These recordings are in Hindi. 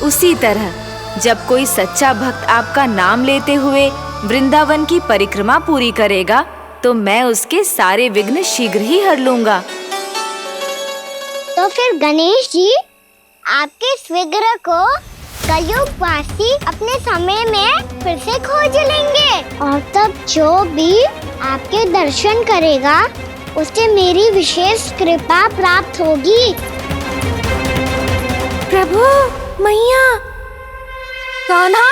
उसी तरह जब कोई सच्चा भक्त आपका नाम लेते हुए वृंदावन की परिक्रमा पूरी करेगा तो मैं उसके सारे विघ्न शीघ्र ही हर लूंगा। तो फिर गणेश जी आपके इस विग्रह को कलयुग वासी अपने समय में फिर से खोज लेंगे और तब जो भी आपके दर्शन करेगा उसे मेरी विशेष कृपा प्राप्त होगी। प्रभु, मैया, कान्हा,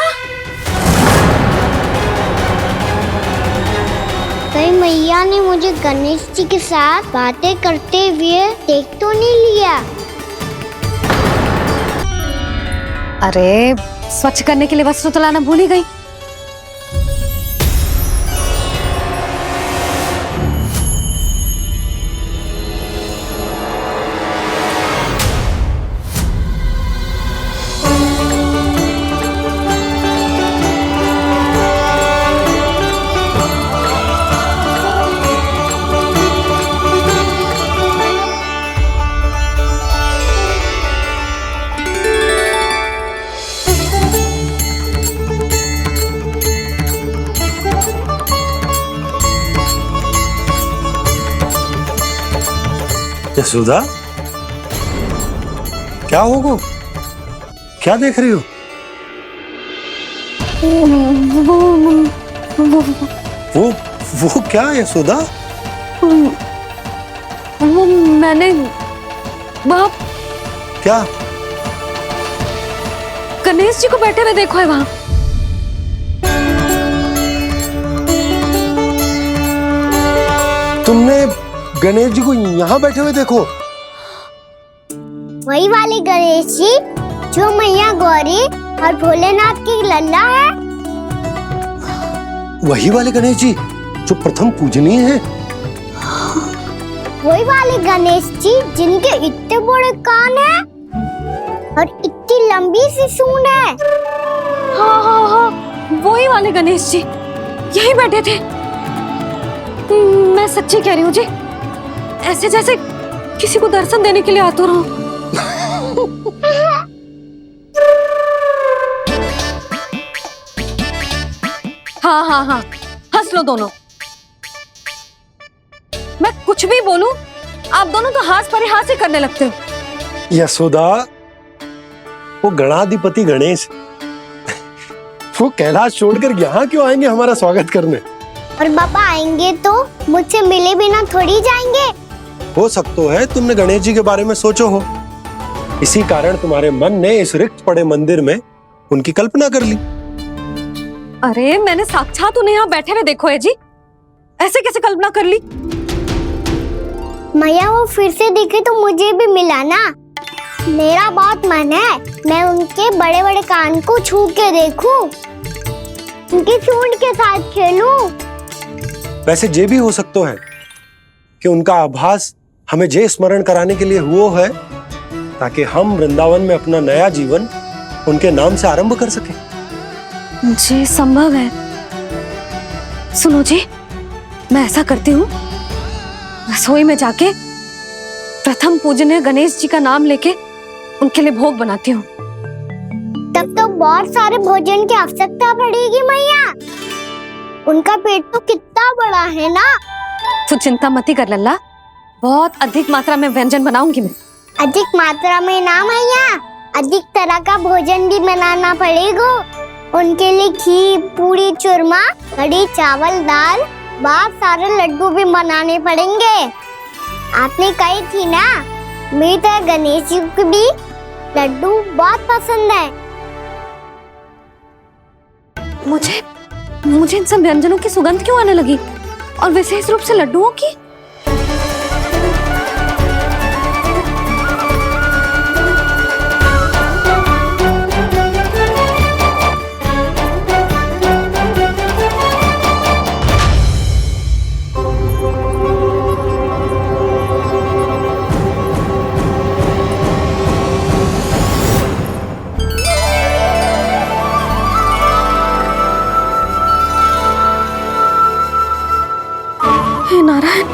कहीं मैया ने मुझे गणेश जी के साथ बातें करते हुए देख तो नहीं लिया? अरे स्वच्छ करने के लिए वस्त्र तो लाना भूल ही गई। यशोदा, क्या होगा? क्या देख रही हो? वो क्या यशोदा? वो मैंने बाप क्या? गणेश जी को बैठे हुए देखो है वहां। तुमने गणेश जी को यहाँ बैठे हुए देखो? वही वाले गणेश जी जो मैया गौरी और भोलेनाथ की लल्ला है। वही वाले गणेश जी जो प्रथम पूजनीय है। वही वाले गणेश जी जिनके इतने बड़े कान हैं और इतनी लंबी सी सूंड है। हाँ हाँ हाँ, वही वाले गणेश जी यही बैठे थे। मैं सच्ची कह रही हूँ जी, ऐसे जैसे किसी को दर्शन देने के लिए आतुर हूँ। हाँ हाँ हाँ, हंस लो दोनों। मैं कुछ भी बोलूं आप दोनों तो हाथ परिहास ही करने लगते हो। यशोदा, वो गणाधिपति गणेश वो कैलाश छोड़कर यहाँ क्यों आएंगे हमारा स्वागत करने? और पापा आएंगे तो मुझसे मिले बिना थोड़ी जाएंगे। हो सकता है तुमने गणेश जी के बारे में सोचो हो, इसी कारण तुम्हारे मन ने इस रिक्त पड़े मंदिर में उनकी कल्पना कर ली। अरे मैंने साक्षात उन्हें यहाँ बैठे हुए देखो है जी, ऐसे कैसे कल्पना कर ली? मैया वो फिर से दिखे तो मुझे भी मिला ना। मेरा बहुत मन है मैं उनके बड़े बड़े कान को छू के देखूं, उनकी सूंड के साथ खेलूं। वैसे ये भी हो सकता है कि उनका आभास हमें जे स्मरण कराने के लिए हुआ है ताकि हम वृंदावन में अपना नया जीवन उनके नाम से आरंभ कर सके। जी संभव है। सुनो जी, मैं ऐसा करती हूँ, रसोई में जाके प्रथम पूजनीय गणेश जी का नाम लेके उनके लिए भोग बनाती हूँ। तब तो बहुत सारे भोजन की आवश्यकता पड़ेगी मैया। उनका पेट तो कितना बड़ा है ना। तू चिंता मत कर लल्ला, बहुत अधिक मात्रा में व्यंजन बनाऊंगी मैं। अधिक मात्रा में ना मैया, अधिक तरह का भोजन भी बनाना पड़ेगा। उनके लिए खीर, पूरी, चूरमा, कढ़ी, चावल, दाल, बहुत सारे लड्डू भी बनाने पड़ेंगे। आपने कही थी ना, मेरी तरह गणेश जी को भी लड्डू बहुत पसंद है। मुझे इन सब व्यंजनों की सुगंध क्यों आने लगी, और विशेष रूप से लड्डुओं की? हे नारायण,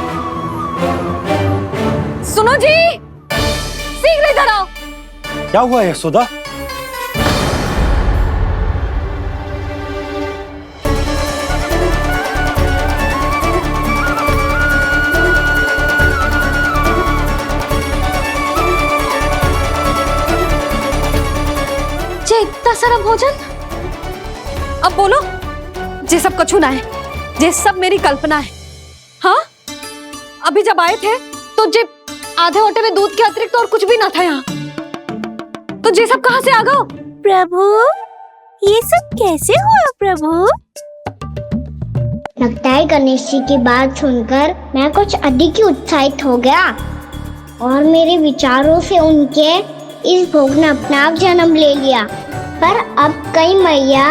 सुनो जी, शीघ्र इधर आओ। क्या हुआ यशोदा? जे इतना सारा भोजन। अब बोलो, जे सब कछु ना है, जे सब मेरी कल्पना है। हाँ, अभी जब आए थे तो जे आधे ओटे में दूध के अतिरिक्त और कुछ भी ना था यहाँ, तो जे सब कहाँ से आ गए? प्रभु, ये सब कैसे हुआ प्रभु? लगता है गणेश जी की बात सुनकर मैं कुछ अधिक ही उत्साहित हो गया और मेरे विचारों से उनके इस भोग ने अपना आप जन्म ले लिया। पर अब कहीं मैया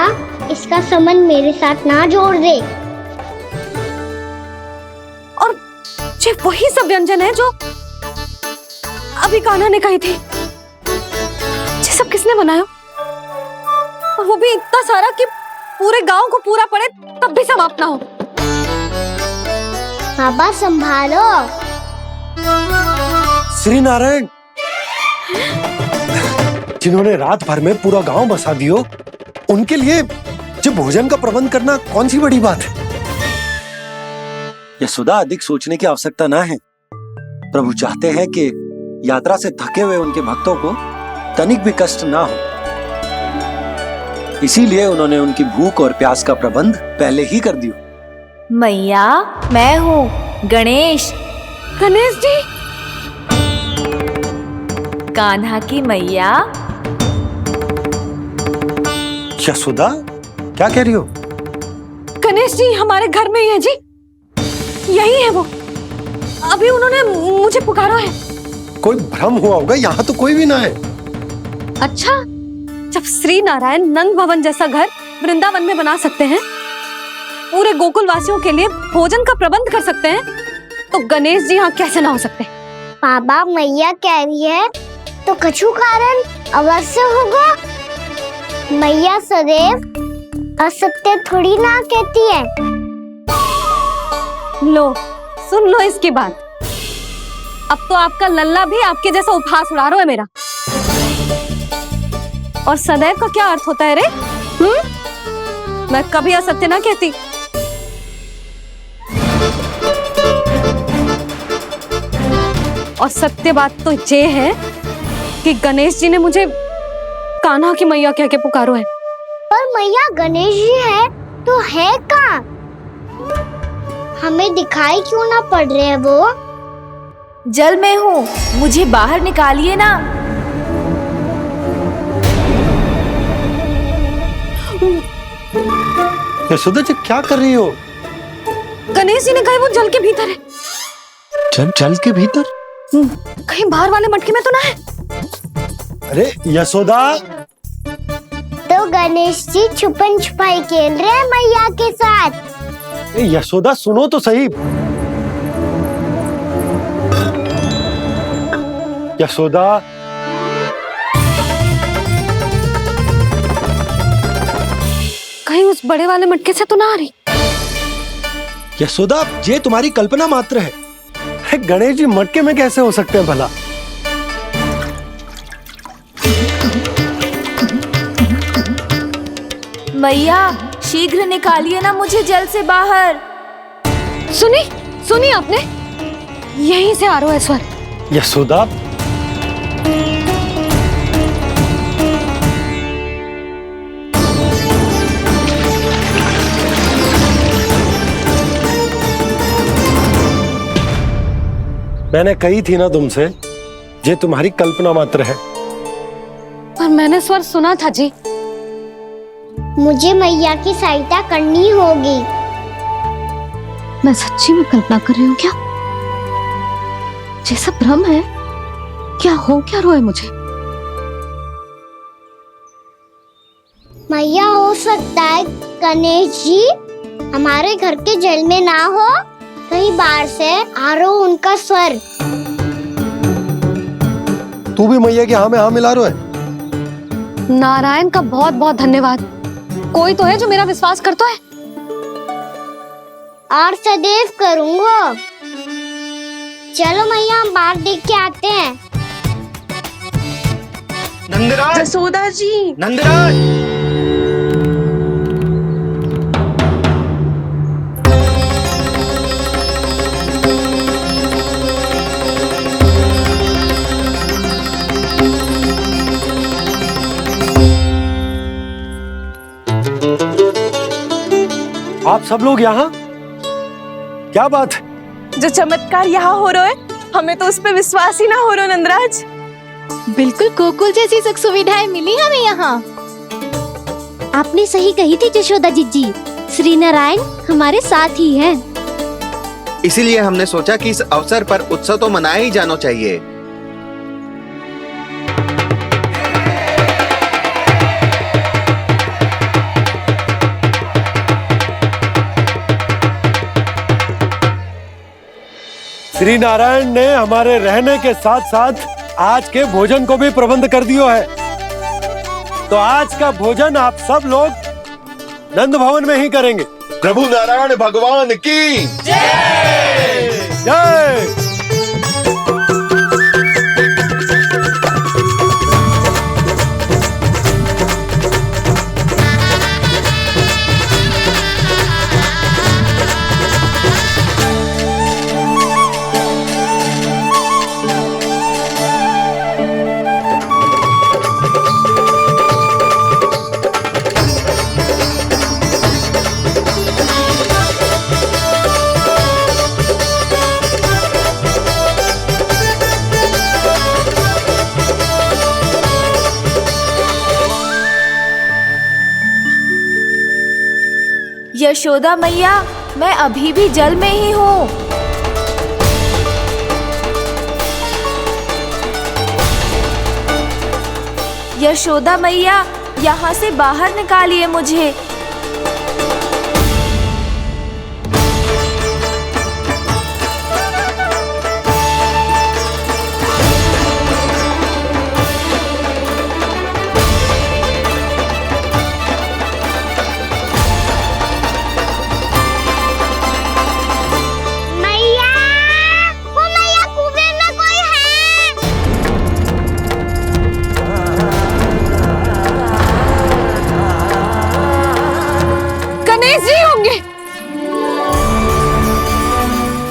इसका संबंध मेरे साथ ना जोड़ दे। और ये वही सब व्यंजन है जो अभी कान्हा ने कही थी। ये सब किसने बनाया? और वो भी इतना सारा कि पूरे गांव को पूरा पड़े तब भी समाप्त ना हो। बाबा संभालो। श्री नारायण, जिन्होंने रात भर में पूरा गांव बसा दियो, उनके लिए जो भोजन का प्रबंध करना कौन सी बड़ी बात है। यशोदा, अधिक सोचने की आवश्यकता ना है। प्रभु चाहते हैं कि यात्रा से थके हुए उनके भक्तों को तनिक भी कष्ट ना हो, इसीलिए उन्होंने उनकी भूख और प्यास का प्रबंध पहले ही कर दिया। मैया, मैं हूँ गणेश। गणेश जी, कान्हा की मैया। यशोदा, क्या कह रही हो? गणेश जी हमारे घर में ही है जी, यही है वो। अभी उन्होंने मुझे पुकारा है। कोई भ्रम हुआ होगा, यहाँ तो कोई भी ना है। अच्छा, जब श्री नारायण नंद भवन जैसा घर वृंदावन में बना सकते हैं, पूरे गोकुल वासियों के लिए भोजन का प्रबंध कर सकते हैं, तो गणेश जी यहाँ कैसे ना हो सकते? बाबा, मैया कह रही है तो कछु कारण अवश्य होगा। मैया सदैव असत्य थोड़ी ना कहती है। लो, सुन लो इसकी बात। अब तो आपका लल्ला भी आपके जैसा उपहास उड़ा रहा है मेरा। और सदैव का क्या अर्थ होता है रे? मैं कभी असत्य ना कहती। और सत्य बात तो ये है कि गणेश जी ने मुझे कान्हा की मैया कह के पुकारो है। पर मैया गणेश जी है तो है कहाँ? हमें दिखाई क्यों ना पड़ रहे हैं वो? जल में हूँ, मुझे बाहर निकालिए ना। यशोदा जी, क्या कर रही हो? गणेश जी ने कहा वो जल के भीतर है। जल के भीतर? कहीं बाहर वाले मटके में तो ना है? अरे यशोदा! तो गणेश जी छुपन छुपाई खेल रहे हैं मैया के साथ। यशोदा, सुनो तो सही। यशोदा, कहीं उस बड़े वाले मटके से तो ना आ रही? यशोदा, ये तुम्हारी कल्पना मात्र है। अरे गणेश जी मटके में कैसे हो सकते हैं भला? मैया, शीघ्र निकालिए ना मुझे जल से बाहर। सुनी आपने? यहीं से आ रहा है स्वर। यशोदा, मैंने कही थी ना तुमसे, ये तुम्हारी कल्पना मात्र है। पर मैंने स्वर सुना था जी। मुझे मैया की सहायता करनी होगी। मैं सच्ची में कल्पना कर रही हूँ क्या? जैसा भ्रम है क्या? हो क्या रहा है मुझे? मैया, हो सकता है गणेश जी हमारे घर के जल में ना हो, कहीं बाहर से आ रहा हो उनका स्वर। तू भी मैया के हाँ में हाँ मिला रहा है। नारायण का बहुत बहुत धन्यवाद। कोई तो है जो मेरा विश्वास करता है। और सदैव करूंगा। चलो मैया, हम बाहर देख के आते हैं। नंदराज, जसोदा जी, नंदराज। आप सब लोग यहाँ? क्या बात है? जो चमत्कार यहाँ हो रहा है, हमें तो उस पे विश्वास ही ना हो रहा नंदराज। बिल्कुल गोकुल जैसी सुख सुविधाएं मिली हमें यहाँ। आपने सही कही थी जशोदा जीजी, श्री नारायण हमारे साथ ही हैं। इसीलिए हमने सोचा कि इस अवसर पर उत्सव तो मनाया ही जाना चाहिए। श्री नारायण ने हमारे रहने के साथ साथ आज के भोजन को भी प्रबंध कर दियो है। तो आज का भोजन आप सब लोग नंद भवन में ही करेंगे। प्रभु नारायण भगवान की जय जय। यशोदा मैया, मैं अभी भी जल में ही हूँ। यशोदा मैया, यहाँ से बाहर निकालिए मुझे।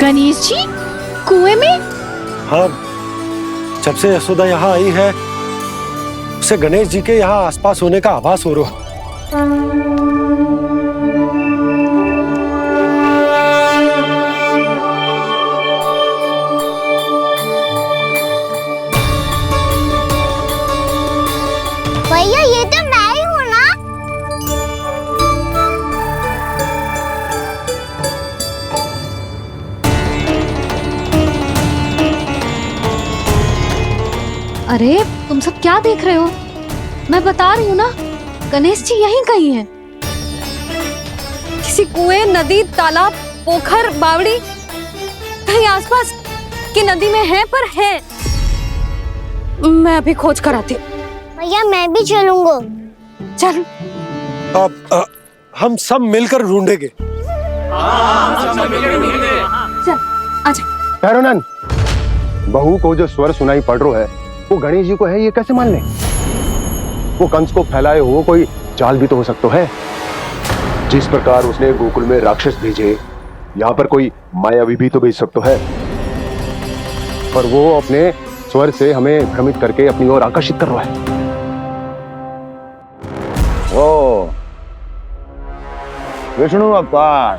गणेश जी कुएं में? हाँ, जब से यशोदा यहाँ आई है उसे गणेश जी के यहाँ आसपास होने का आभास हो रहा। भैया ये तो मैं ही हूँ ना? अरे तुम सब क्या देख रहे हो? मैं बता रही हूँ ना, गणेश जी यहीं कहीं हैं। किसी कुएं, नदी, तालाब, पोखर, बावड़ी, कहीं आसपास की नदी में है, पर है। मैं अभी खोज कर आती हूँ। भैया मैं भी चलूंगा। चल। अब हम सब मिलकर ढूंढेंगे। चल आजा। भैरवनंद, बहू को जो स्वर सुनाई पड़ रहा है वो गणेश जी को है, ये कैसे मान ले? वो कंस को फैलाए हुए कोई चाल भी तो हो सकता है। जिस प्रकार उसने गोकुल में राक्षस भेजे, यहाँ पर कोई मायावी भी तो भेज सकता है। पर वो अपने स्वर से हमें भ्रमित करके अपनी ओर आकर्षित कर रहा है। ओ विष्णु अवतार।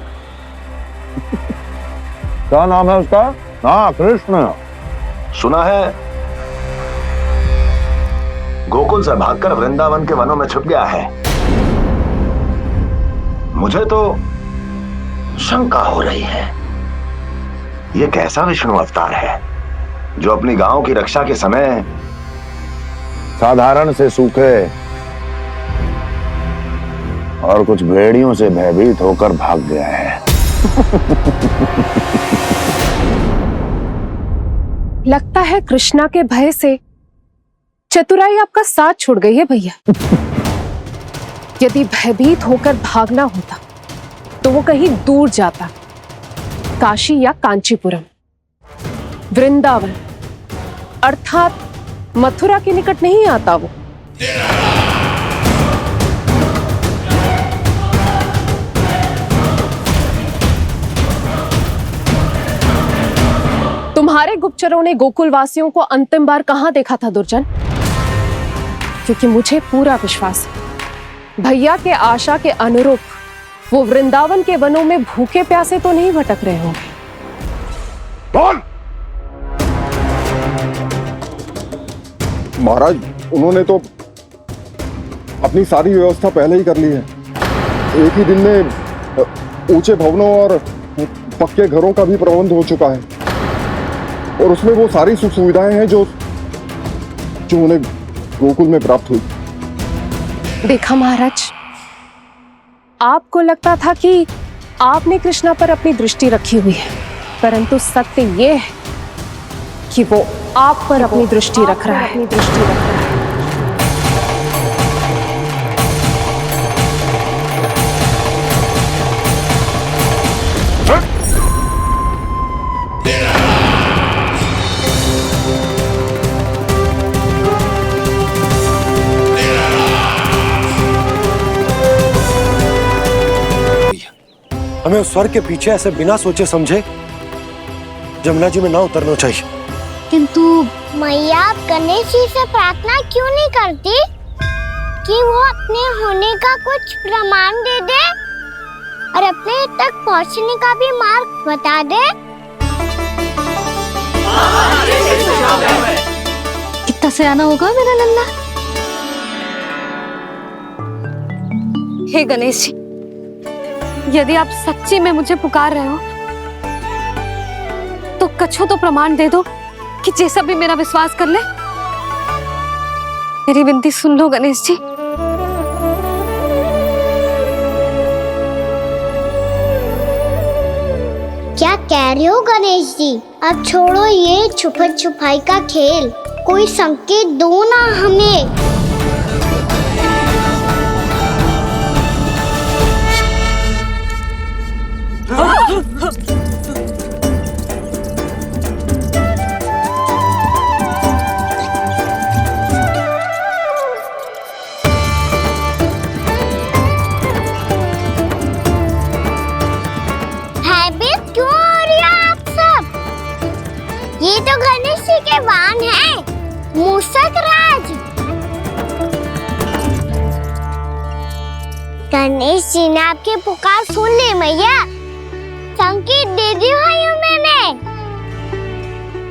क्या नाम है उसका? हाँ, कृष्ण। सुना है गोकुल से भागकर वृंदावन के वनों में छुप गया है। मुझे तो शंका हो रही है, ये कैसा विष्णु अवतार है जो अपनी गांव की रक्षा के समय साधारण से सूखे और कुछ भेड़ियों से भयभीत होकर भाग गया है। लगता है कृष्णा के भय से चतुराई आपका साथ छोड़ गई है भैया। यदि भयभीत होकर भागना होता तो वो कहीं दूर जाता, काशी या कांचीपुरम, वृंदावन अर्थात मथुरा के निकट नहीं आता वो। तुम्हारे गुप्तचरों ने गोकुल वासियों को अंतिम बार कहां देखा था दुर्जन? क्योंकि मुझे पूरा विश्वास है भैया के आशा के अनुरूप वो वृंदावन के वनों में भूखे प्यासे तो नहीं भटक रहे होंगे। बोल। महाराज, उन्होंने तो अपनी सारी व्यवस्था पहले ही कर ली है। एक ही दिन में ऊंचे भवनों और पक्के घरों का भी प्रबंध हो चुका है, और उसमें वो सारी सुख सुविधाएं हैं जो उन्हें गोकुल में प्राप्त हुई। देखा महाराज, आपको लगता था कि आपने कृष्णा पर अपनी दृष्टि रखी हुई है, परंतु सत्य ये है कि वो आप पर अपनी दृष्टि रख रहा है। हमें उस स्वर के पीछे ऐसे बिना सोचे समझे जमुना जी में ना उतरना चाहिए। किंतु मैया, आप गणेश जी से प्रार्थना क्यों नहीं करती कि वो अपने होने का कुछ प्रमाण दे दे और अपने तक पहुंचने का भी मार्ग बता दे? कितना सयाना होगा मेरा लल्ला। हे गणेश जी, यदि आप सच्ची में मुझे पुकार रहे हो तो कछो तो प्रमाण दे दो कि जैसा भी मेरा विश्वास कर ले। मेरी विनती सुन लो गणेश जी। क्या कह रहे हो गणेश जी? अब छोड़ो ये छुपन छुपाई का खेल, कोई संकेत दो ना हमें। भयभीत क्यों हो रही हो आप सब? ये तो गणेश जी के वाहन हैं, मूषक राज। गणेश जी ने आपकी पुकार सुन ली मैया, संकेत दे दी भाइयों मैंने।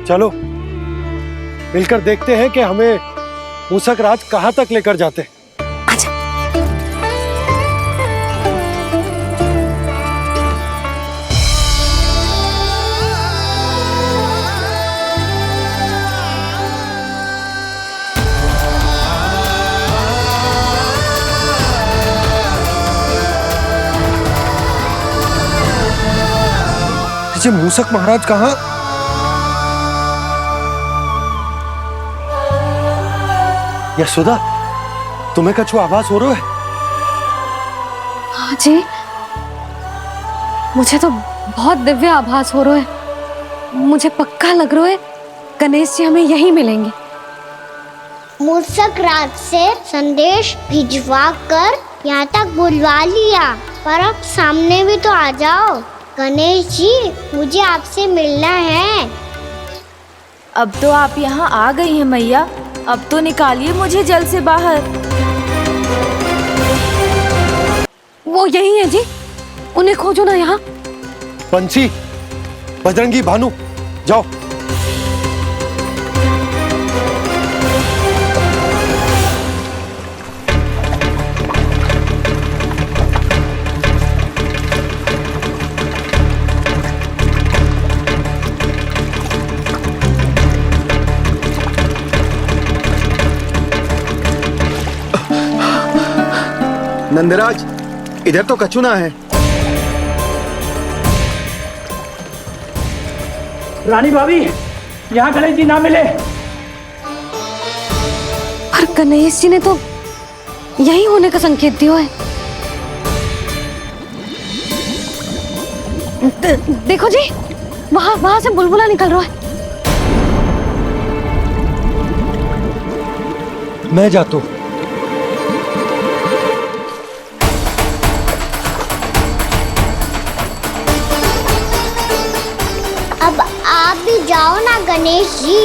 चलो मिलकर देखते हैं कि हमें मूषक राज कहाँ तक लेकर जाते हैं। जी मूषक महाराज कहाँ? यशोदा, तुम्हें कछु आभास हो रहा है? हाँ जी, मुझे तो बहुत दिव्य आभास हो रहा है। मुझे पक्का लग रहा है गणेश जी हमें यहीं मिलेंगे। मूषक राज से संदेश भिजवा कर यहाँ तक बुलवा लिया, पर अब सामने भी तो आ जाओ। गणेश जी, मुझे आपसे मिलना है। अब तो आप यहाँ आ गई हैं मैया, अब तो निकालिए मुझे जल से बाहर। वो यही है जी, उन्हें खोजो ना यहाँ। बंसी, बजरंगी, भानु, जाओ। नंदराज, इधर तो कछु ना है। रानी भाभी, यहाँ गणेश जी ना मिले। पर गणेश जी ने तो यही होने का संकेत दिया है। देखो जी, वहां से बुलबुला निकल रहा है। मैं जाता हूँ। अब आप भी जाओ ना गणेश जी।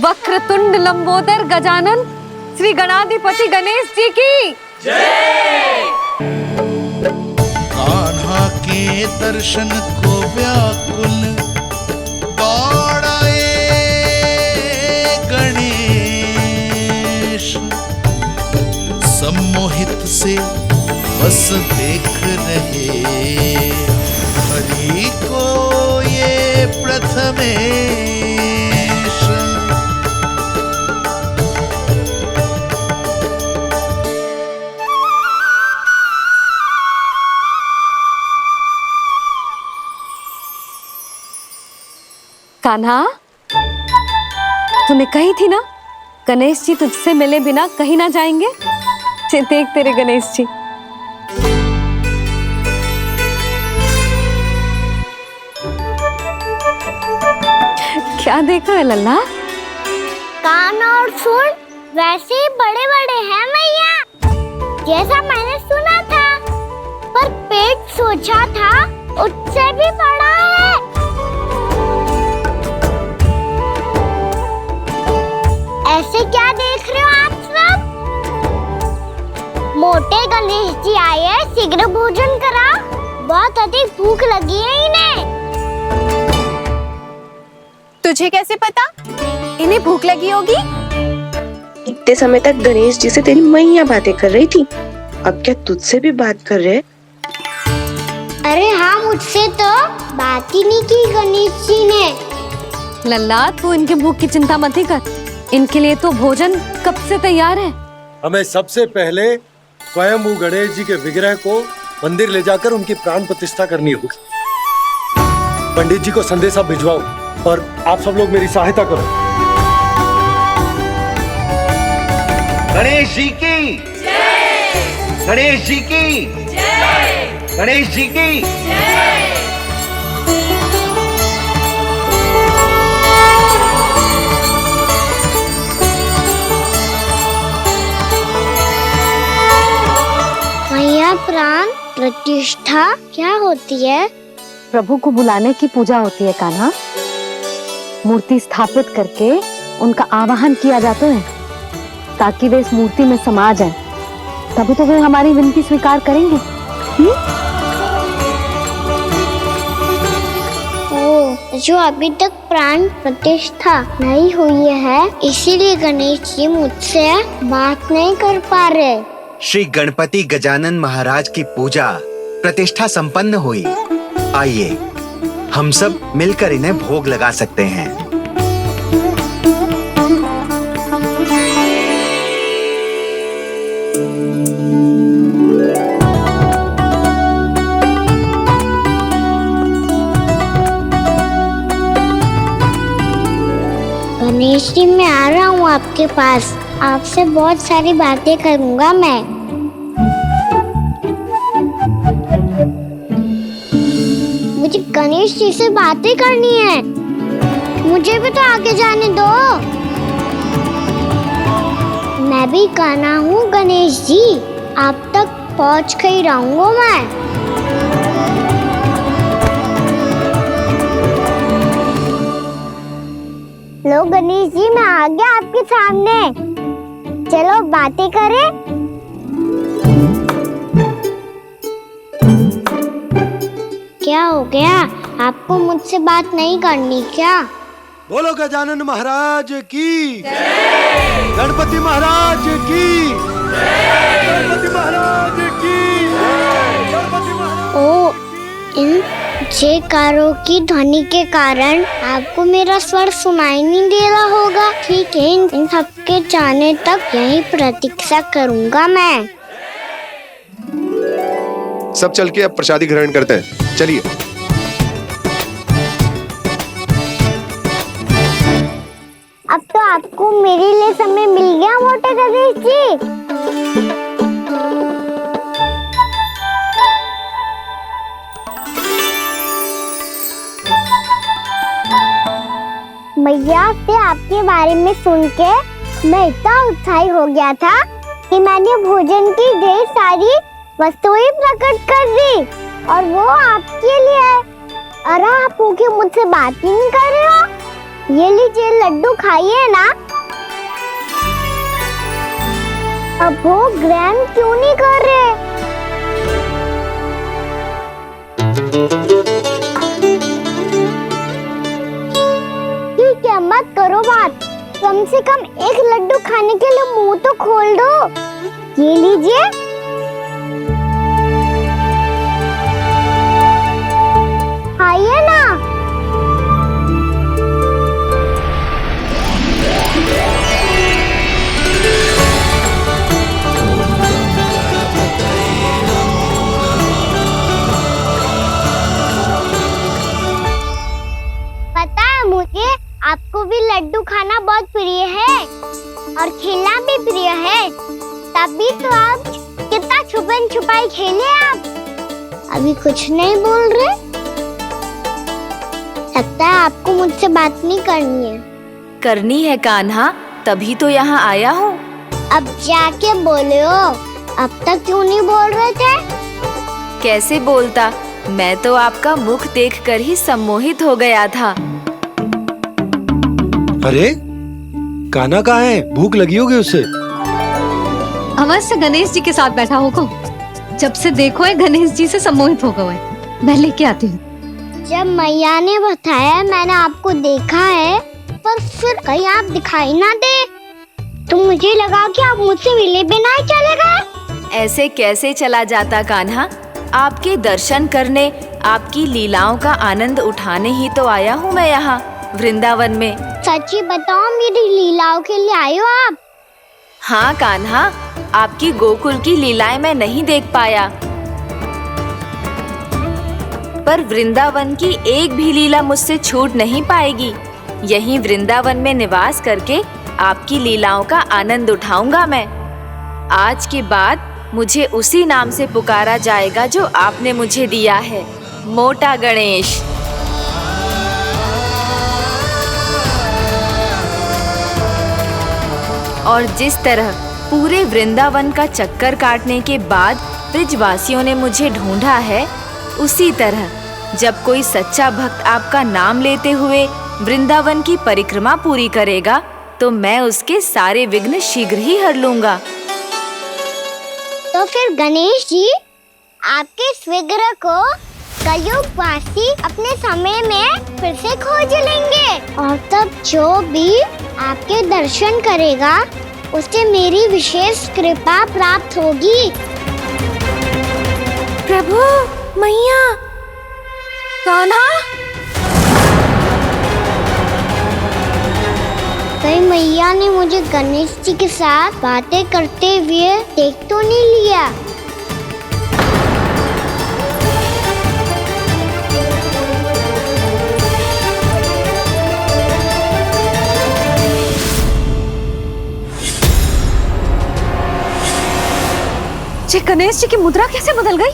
वक्रतुंड लंबोदर गजानन श्री गणाधिपति गणेश जी की कान्हा के दर्शन को व्याकुल दौड़ाए गणेश, सम्मोहित से बस देख रहे हरि को ये प्रथमेश। कान्हा, तूने कही थी ना गणेश जी तुझसे मिले बिना कहीं ना जाएंगे। देख तेरे गणेश जी। क्या देखा है लल्ला? कान और सुन वैसे ही बड़े बड़े हैं मैया, जैसा मैंने सुना था, पर पेट सोचा था उससे भी बड़ा है। ऐसे क्या देख रहे हो आप सब? मोटे गणेश जी आए हैं, शीघ्र भोजन करा, बहुत अधिक भूख लगी है इन्हें। तुझे कैसे पता इन्हें भूख लगी होगी? इतने समय तक गणेश जी से तेरी मैया बातें कर रही थी, अब क्या तुझसे भी बात कर रहे? अरे हाँ, मुझसे तो बात ही नहीं की गणेश जी ने। लल्ला, तू इनके भूख की चिंता मत ही कर, इनके लिए तो भोजन कब से तैयार है। हमें सबसे पहले स्वयं गणेश जी के विग्रह को मंदिर ले जाकर उनकी प्राण प्रतिष्ठा करनी होगी। पंडित जी को संदेशा भिजवाओ और आप सब लोग मेरी सहायता करो। गणेश जी की जय, गणेश जी की जय, गणेश जी की जय। मैया, प्राण प्रतिष्ठा क्या होती है? प्रभु को बुलाने की पूजा होती है कान्हा। मूर्ति स्थापित करके उनका आवाहन किया जाता है ताकि वे इस मूर्ति में समा जाएं। तभी तो वे हमारी विनती स्वीकार करेंगे। ओ, जो अभी तक प्राण प्रतिष्ठा नहीं हुई है, इसीलिए गणेश जी मुझसे बात नहीं कर पा रहे। श्री गणपति गजानन महाराज की पूजा प्रतिष्ठा संपन्न हुई। आइए हम सब मिलकर इन्हें भोग लगा सकते हैं। गणेश जी, मैं आ रहा हूँ आपके पास, आपसे बहुत सारी बातें करूँगा मैं। मुझे गणेश जी से बातें करनी है, मुझे भी तो आगे जाने दो। मैं भी कान्हा हूँ गणेश जी, आप तक पहुँच कर ही रहूँगा मैं। लो गणेश जी, मैं आ गया आपके सामने, चलो बातें करें। क्या हो गया, आपको मुझसे बात नहीं करनी क्या? बोलो गजानन महाराज की जय, गणपति महाराज की जय, गणपति महाराज की जय, गणपति महाराज। ओ, इन जयकारों की ध्वनि के कारण आपको मेरा स्वर सुनाई नहीं दे रहा होगा। ठीक है, इन सबके जाने तक यही प्रतीक्षा करूंगा मैं। सब चल के अब प्रसादी ग्रहण करते हैं, चलिए। अब तो आपको मेरे लिए समय मिल गया मोटे गणेश जी। भैया से आपके बारे में सुन के मैं इतना उत्साही हो गया था कि मैंने भोजन की ढेर सारी वस्तुएं प्रकट कर दी, और वो आपके लिए। अरे आप मुझसे बात ही नहीं कर रहे हो। ये लीजिए लड्डू खाइए ना। अब वो ग्रैंड क्यों नहीं कर रहे? ठीक है, मत करो बात। कम से कम एक लड्डू खाने के लिए मुंह तो खोल दो। ये लीजिए। खाइए ना। पता है मुझे, आपको भी लड्डू खाना बहुत प्रिय है और खेलना भी प्रिय है। तभी तो आप कितना छुपन छुपाई खेले आप। अभी कुछ नहीं बोल रहे? लगता है आपको मुझसे बात नहीं करनी है। करनी है कान्हा, तभी तो यहाँ आया हूँ। अब जाके बोलो। अब तक क्यों नहीं बोल रहे थे? कैसे बोलता, मैं तो आपका मुख देखकर ही सम्मोहित हो गया था। अरे कान्हा कहाँ है? भूख लगी होगी उसे। अवश्य गणेश जी के साथ बैठा होगा। जब से देखो है गणेश जी से सम्मोहित हो गए। मैं लेके आती हूँ। जब मैया ने बताया मैंने आपको देखा है, पर फिर कहीं आप दिखाई ना दे, तो मुझे लगा कि आप मुझसे मिले बिना ही चले गए। ऐसे कैसे चला जाता कान्हा? आपके दर्शन करने, आपकी लीलाओं का आनंद उठाने ही तो आया हूँ मैं यहाँ वृंदावन में। सच्ची बताओ, मेरी लीलाओं के लिए आए हो आप? हाँ कान्हा, आपकी गोकुल की लीलाएं मैं नहीं देख पाया, पर वृंदावन की एक भी लीला मुझसे छूट नहीं पाएगी। यहीं वृंदावन में निवास करके आपकी लीलाओं का आनंद उठाऊंगा मैं। आज के बाद मुझे उसी नाम से पुकारा जाएगा जो आपने मुझे दिया है, मोटा गणेश। और जिस तरह पूरे वृंदावन का चक्कर काटने के बाद ब्रिजवासियों ने मुझे ढूंढा है, उसी तरह जब कोई सच्चा भक्त आपका नाम लेते हुए वृंदावन की परिक्रमा पूरी करेगा, तो मैं उसके सारे विघ्न शीघ्र ही हर लूंगा। तो फिर गणेश जी, आपके इस विग्रह को कलयुगवासी अपने समय में फिर से खोज लेंगे, और तब जो भी आपके दर्शन करेगा उसे मेरी विशेष कृपा प्राप्त होगी। प्रभु, मैया, कान्हा। कहीं मैया ने मुझे गणेश जी के साथ बातें करते हुए देख तो नहीं लिया? ये गणेश जी की मुद्रा कैसे बदल गई?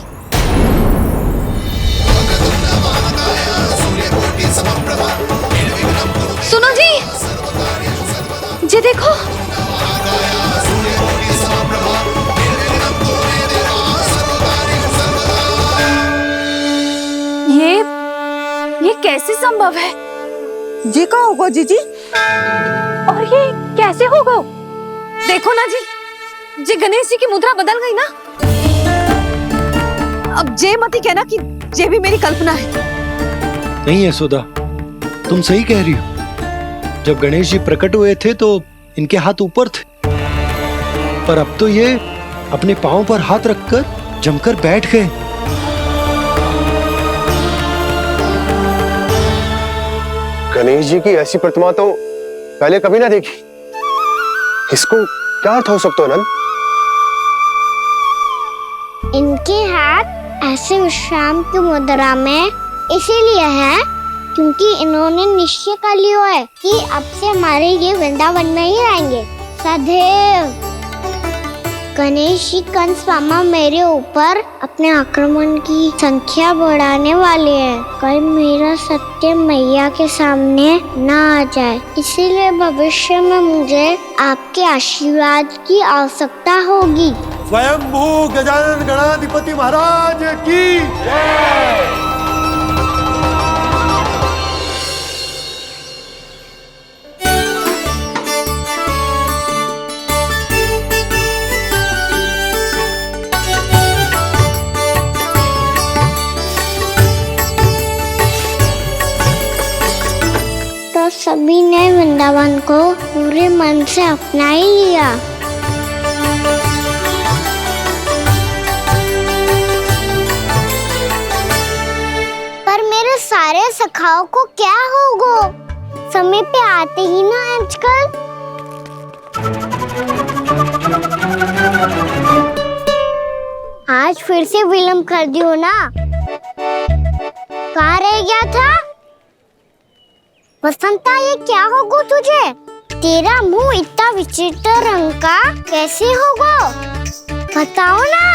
सुनो जी, ये देखो। ये कैसे संभव है? ये क्या होगा जीजी? और ये कैसे होगा? देखो ना जी, ये गणेश जी की मुद्रा बदल गई ना। अब जे मत ही कहना कि ये भी मेरी कल्पना है। नहीं यशोदा, तुम सही कह रही हो। जब गणेश जी प्रकट हुए थे तो इनके हाथ ऊपर थे, पर अब तो ये अपने पांव पर हाथ रखकर जमकर बैठ गए। गणेश जी की ऐसी प्रतिमा तो पहले कभी ना देखी। इसको क्या अर्थ हो सकता है नंद? इनके हाथ ऐसे विश्राम की मुद्रा में इसीलिए है क्योंकि इन्होंने निश्चय कर लिया है कि अब से हमारे ये वृंदावन में ही रहेंगे सदैव। गणेश जी कंस मामा मेरे ऊपर अपने आक्रमण की संख्या बढ़ाने वाले हैं, कहीं मेरा सत्य मैया के सामने ना आ जाए। इसीलिए भविष्य में मुझे आपके आशीर्वाद की आवश्यकता होगी। स्वयंभू गजानन गणाधिपति महाराज की जय। पूरे मन से अपना ही लिया। पर मेरे सारे सखाओं को क्या होगा? समय पे आते ही ना आजकल। आज फिर से विलम्ब कर दियो ना। कहाँ रह गया था? वसंता, ये क्या होगा तुझे? तेरा मुंह इतना विचित्र रंग का कैसे होगा? बताओ ना।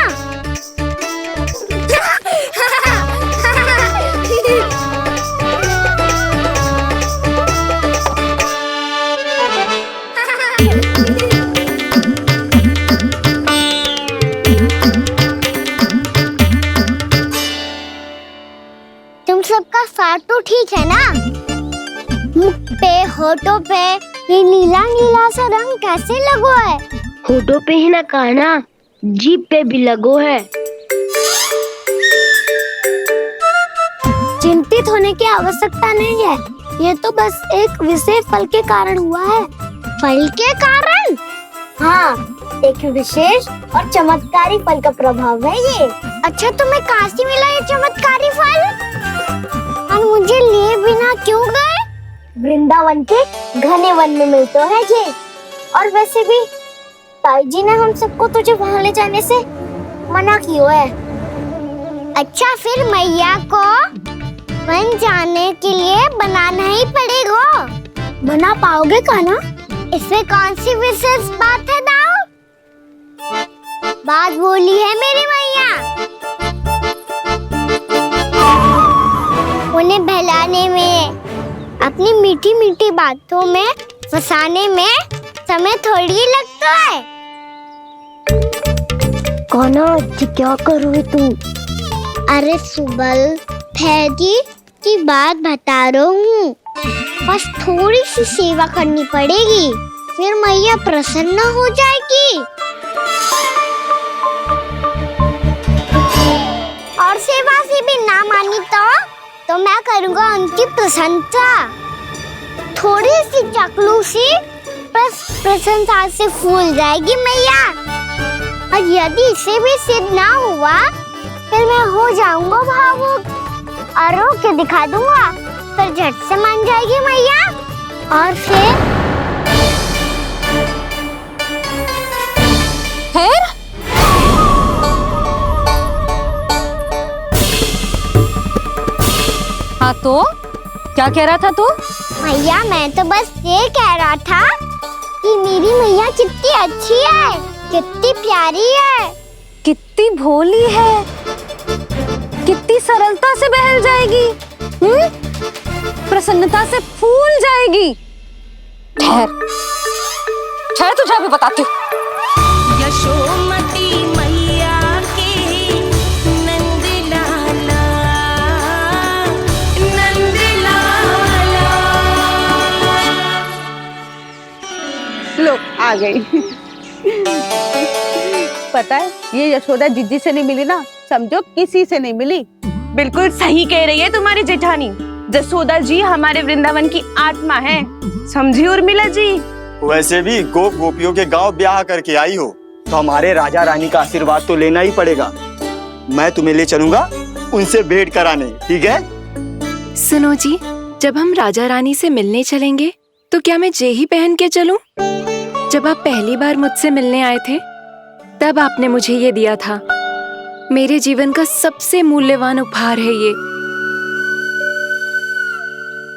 तुम सबका साथ तो ठीक है ना? मुख पे, होठों पे ये नीला नीला सा रंग कैसे लगो है? होठों पे ही ना काना, जीभ पे भी लगो है। चिंतित होने की आवश्यकता नहीं है। ये तो बस एक विशेष फल के कारण हुआ है। फल के कारण? हाँ, एक विशेष और चमत्कारी फल का प्रभाव है ये। अच्छा, तुम्हें कहाँ से मिला ये चमत्कारी फल? और मुझे लिए बिना क्यों गए? वृंदावन के घने वन में मिलते है ये। और वैसे भी ताई जी ने हम सबको तुझे वहाँ ले जाने से मना किया है। अच्छा, फिर मैया को वन जाने के लिए बनाना ही पड़ेगा। बना पाओगे कान्हा? इसमें कौन सी विशेष बात है दाऊ? बात बोली है मेरी मैया। उन्हें बहलाने में, अपनी मीठी मीठी बातों में फंसाने में समय थोड़ी लगता है। कान्हा, क्या करोगे तुम? अरे सुबल, फैजी की बात बता रहा हूँ। बस थोड़ी सी सेवा करनी पड़ेगी, फिर मैया प्रसन्न हो जाएगी। और सेवा से भी ना मानी तो मैं करूँगा उनकी प्रशंसा। थोड़ी सी चकलूसी बस प्रशंसा से फूल जाएगी मैया। और यदि इसे भी सिद्ध ना हुआ, फिर मैं हो जाऊंगा भावुक और रो के दिखा दूंगा। फिर झट से मान जाएगी मैया। और फिर हाँ तो क्या कह रहा था तू? मैया, मैं तो बस ये कह रहा था कि मेरी मैया कितनी अच्छी है, कितनी प्यारी है, कितनी भोली है, कितनी सरलता से बहल जाएगी, प्रसन्नता से फूल जाएगी। ठहर ठहर, तुझे अभी बताती हूँ। यशोमती मैया के नंद लाला, नंद लाला। लो आ गई। पता है, ये यशोदा जीजी से नहीं मिली ना, समझो किसी से नहीं मिली। बिल्कुल सही कह रही है तुम्हारी जेठानी। यशोदा जी हमारे वृंदावन की आत्मा है, समझी उर्मिला जी। वैसे भी गोप गोपियों के गांव ब्याह करके आई हो तो हमारे राजा रानी का आशीर्वाद तो लेना ही पड़ेगा। मैं तुम्हें ले चलूंगा उनसे भेंट कराने, ठीक है? सुनो जी, जब हम राजा रानी से मिलने चलेंगे तो क्या मैं जे ही पहन के चलूं? जब आप पहली बार मुझसे मिलने आए थे तब आपने मुझे ये दिया था। मेरे जीवन का सबसे मूल्यवान उपहार है ये।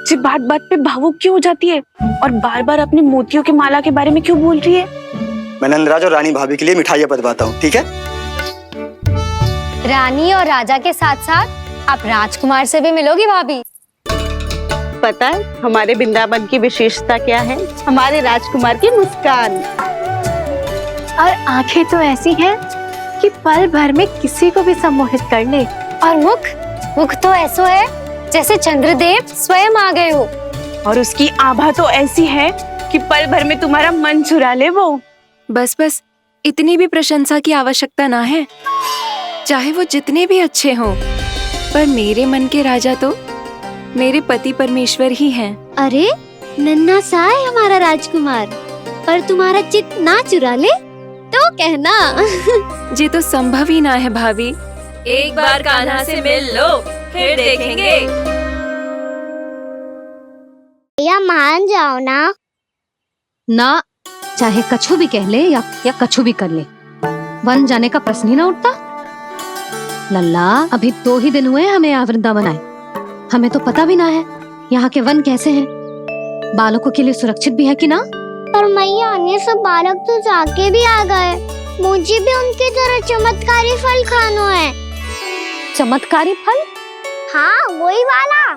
जी बात बात पे भावुक क्यों हो जाती है और बार बार अपनी मोतियों के माला के बारे में क्यों बोल रही है? मैं नंदराज और रानी भाभी के लिए मिठाइयाँ बंटवाता हूँ, ठीक है? रानी और राजा के साथ साथ आप राजकुमार से भी मिलोगी भाभी। पता है हमारे वृंदावन की विशेषता क्या है? हमारे राजकुमार की मुस्कान। और आंखें तो ऐसी हैं कि पल भर में किसी को भी सम्मोहित कर ले। और मुख तो ऐसा है जैसे चंद्रदेव स्वयं आ गए हो। और उसकी आभा तो ऐसी है कि पल भर में तुम्हारा मन चुरा ले वो। बस बस, इतनी भी प्रशंसा की आवश्यकता ना है। चाहे वो जितने भी अच्छे हों, पर मेरे मन के राजा तो मेरे पति परमेश्वर ही हैं। अरे नन्हा सा है हमारा राजकुमार, पर तुम्हारा चित ना चुरा ले तो कहना। ये तो संभव ही ना है भाभी। एक बार कान्हा से मिल लो, फिर देखेंगे। भैया मान जाओ ना। ना, चाहे कछु भी कह ले या कछु भी कर ले, वन जाने का प्रश्न ही ना उठता। लल्ला, अभी 2 ही दिन हुए हमें यहाँ वृंदावन आए, हमें तो पता भी ना है यहाँ के वन कैसे हैं, बालकों के लिए सुरक्षित भी है कि ना। पर मैया अन्य सब बालक तो जाके भी आ गए, मुझे भी उनकी तरह चमत्कारी फल खाना है। चमत्कारी फल? हाँ, वही वाला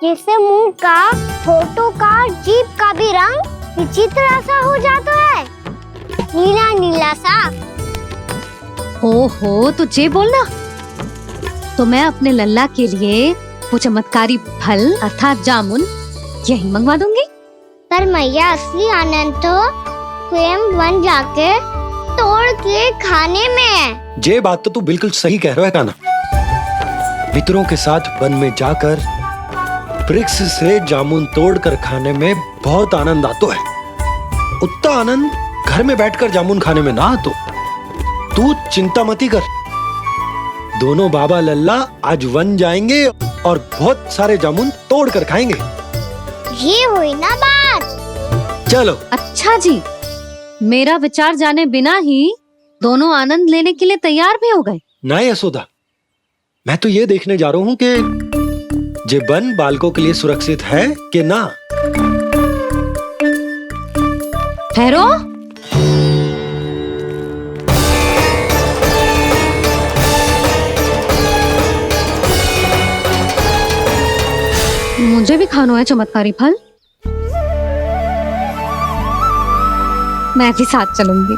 जिससे मुंह का, होठों का, जीभ का भी रंग विचित्र सा हो जाता है, नीला नीला सा। ओहो, तो जे बोलना। तो मैं अपने लल्ला के लिए वो चमत्कारी फल अर्थात जामुन यही मंगवा दूंगी। पर मैया असली आनंद तो स्वयं वन जाके तोड़ के खाने में है। ये बात तो तू बिल्कुल सही कह रहा है कान्हा। मित्रों के साथ वन में जाकर वृक्ष से जामुन तोड़कर खाने में बहुत आनंद आता है। उतना आनंद घर में बैठकर जामुन खाने में ना आतो। तू चिंता मती कर, दोनों बाबा लल्ला आज वन जाएंगे और बहुत सारे जामुन तोड़कर खाएंगे। ये हुई ना बात। चलो। अच्छा जी, मेरा विचार जाने बिना ही दोनों आनंद लेने के लिए तैयार भी हो गए। ना यशोदा, मैं तो ये देखने जा रहा हूँ कि ये वन बालकों के लिए सुरक्षित है कि ना। ठहरो। मुझे भी खाना है चमत्कारी फल, मैं भी साथ चलूंगी।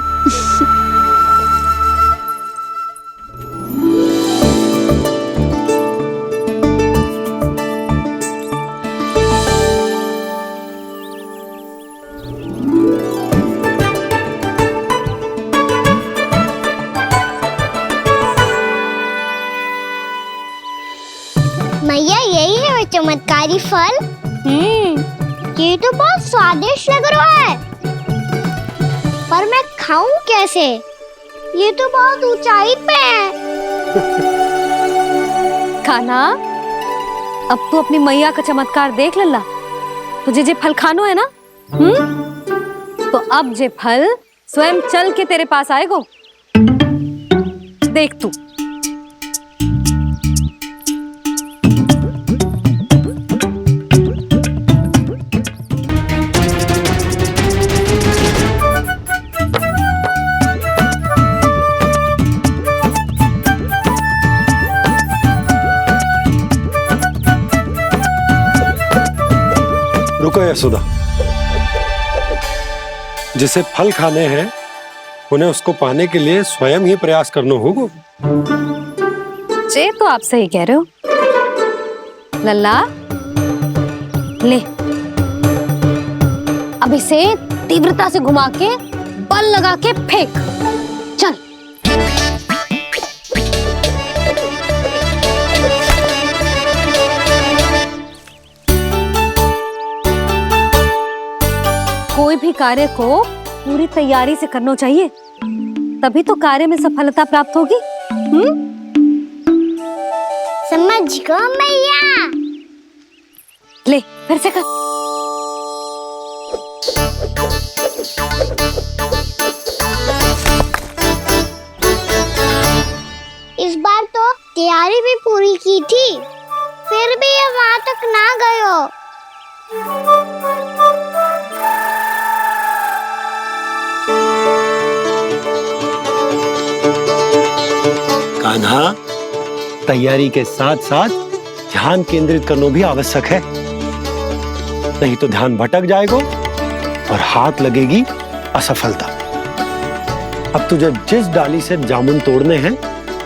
मैया यही है वो चमत्कारी फल। ये तो बहुत स्वादिष्ट लग रहा है, पर मैं खाऊं कैसे? ये तो बहुत ऊंचाई पे है। खाना, अब तो अपनी मैया का चमत्कार देख लल्ला। तुझे जे फल खानो है ना, तो अब जे फल स्वयं चल के तेरे पास आएगो। देख तू। रुको यशोदा, जिसे फल खाने हैं उन्हें उसको पाने के लिए स्वयं ही प्रयास करना होगा। जे तो आप सही कह रहे हो लल्ला। ले, अब इसे तीव्रता से घुमा के बल लगा के फेंक। चल। कोई भी कार्य को पूरी तैयारी से करना चाहिए, तभी तो कार्य में सफलता प्राप्त होगी। समझ गो मैया। ले, फिर से कर। इस बार तो तैयारी भी पूरी की थी, फिर भी ये वहां तक ना गयो। कान्हा, तैयारी के साथ साथ ध्यान केंद्रित करना भी आवश्यक है, नहीं तो ध्यान भटक जाएगा और हाथ लगेगी असफलता। अब तुझे जिस डाली से जामुन तोड़ने हैं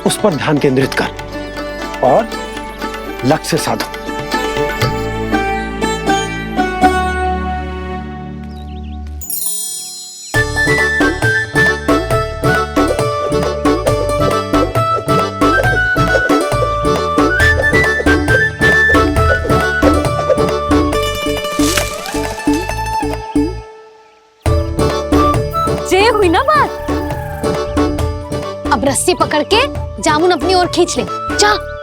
उस पर ध्यान केंद्रित कर और लक्ष्य साधो। जे हुई ना बात। अब रस्सी पकड़ के जामुन अपनी ओर खींच ले। जा।